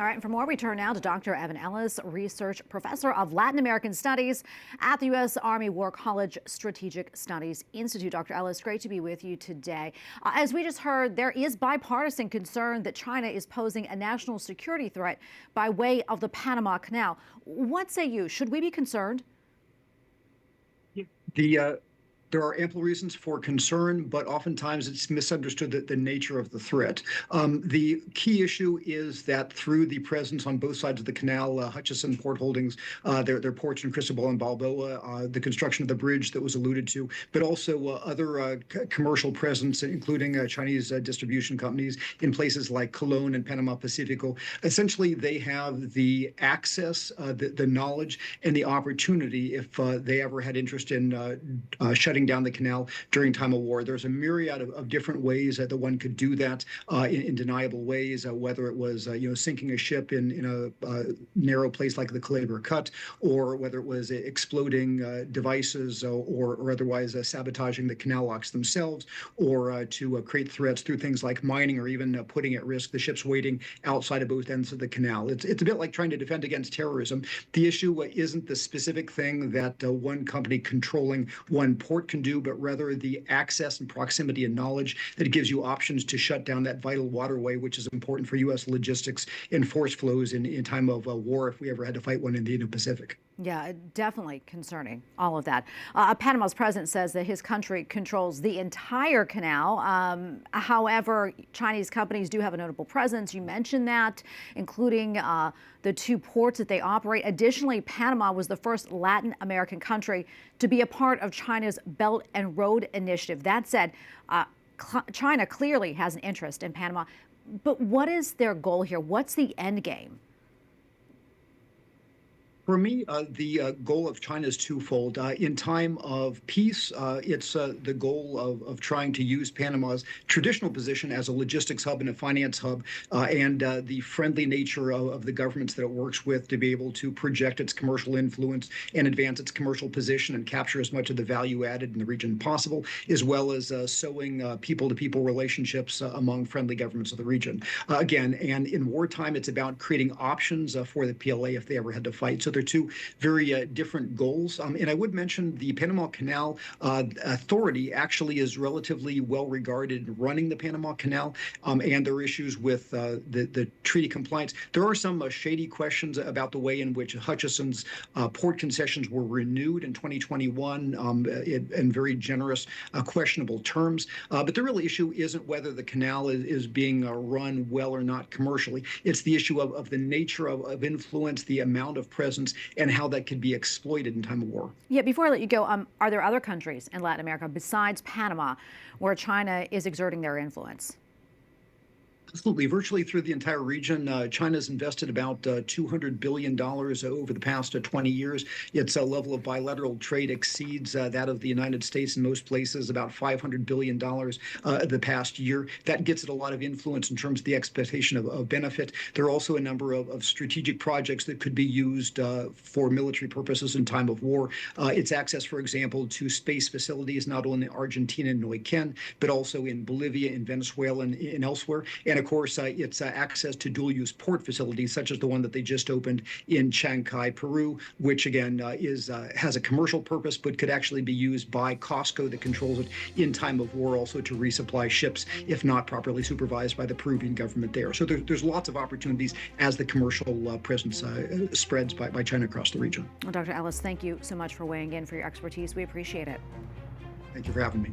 All right, and for more, we turn now to Dr. Evan Ellis, research professor of Latin American Studies at the U.S. Army War College Strategic Studies Institute. Dr. Ellis, great to be with you today. As we just heard, there is bipartisan concern that China is posing a national security threat by way of the Panama Canal. What say you? Should we be concerned? There are ample reasons for concern, but oftentimes it's misunderstood the nature of the threat. The key issue is that through the presence on both sides of the canal, Hutchison Port Holdings, their ports in Cristobal and Balboa, the construction of the bridge that was alluded to, but also other commercial presence, including Chinese distribution companies in places like Colón and Panama Pacifico. Essentially, they have the access, the knowledge, and the opportunity, if they ever had interest in shutting down the canal during time of war. There's a myriad of different ways that one could do that in deniable ways, whether it was sinking a ship in a narrow place like the Calabar Cut, or whether it was exploding devices or otherwise sabotaging the canal locks themselves, or to create threats through things like mining, or even putting at risk the ships waiting outside of both ends of the canal. It's a bit like trying to defend against terrorism. The issue isn't the specific thing that one company controlling one port can do, but rather the access and proximity and knowledge that gives you options to shut down that vital waterway, which is important for U.S. logistics and force flows in time of war if we ever had to fight one in the Indo-Pacific. Yeah, definitely concerning, all of that. Panama's president says that his country controls the entire canal. However, Chinese companies do have a notable presence. You mentioned that, including the two ports that they operate. Additionally, Panama was the first Latin American country to be a part of China's Belt and Road Initiative. That said, China clearly has an interest in Panama. But what is their goal here? What's the end game? For me, the goal of China is twofold. In time of peace, it's the goal of trying to use Panama's traditional position as a logistics hub and a finance hub, and the friendly nature of the governments that it works with to be able to project its commercial influence and advance its commercial position and capture as much of the value added in the region possible, as well as sowing people-to-people relationships among friendly governments of the region. Again, and in wartime, it's about creating options for the PLA if they ever had to fight. So they're two very different goals. And I would mention the Panama Canal Authority actually is relatively well regarded in running the Panama Canal, and there are issues with the treaty compliance. There are some shady questions about the way in which Hutchison's port concessions were renewed in 2021 in very generous, questionable terms. But the real issue isn't whether the canal is being run well or not commercially. It's the issue of the nature of influence, the amount of presence, and how that could be exploited in time of war. Yeah, before I let you go, are there other countries in Latin America besides Panama where China is exerting their influence? Absolutely. Virtually through the entire region, China's invested about $200 billion over the past 20 years. Its level of bilateral trade exceeds that of the United States in most places, about $500 billion the past year. That gets it a lot of influence in terms of the expectation of benefit. There are also a number of strategic projects that could be used for military purposes in time of war. Its access, for example, to space facilities, not only in Argentina and Neuquén, but also in Bolivia, in Venezuela, and elsewhere. And of course, it's access to dual-use port facilities, such as the one that they just opened in Chancay, Peru, which again has a commercial purpose, but could actually be used by Costco that controls it in time of war, also to resupply ships, if not properly supervised by the Peruvian government there. So there's lots of opportunities as the commercial presence spreads by China across the region. Well, Dr. Ellis, thank you so much for weighing in, for your expertise. We appreciate it. Thank you for having me.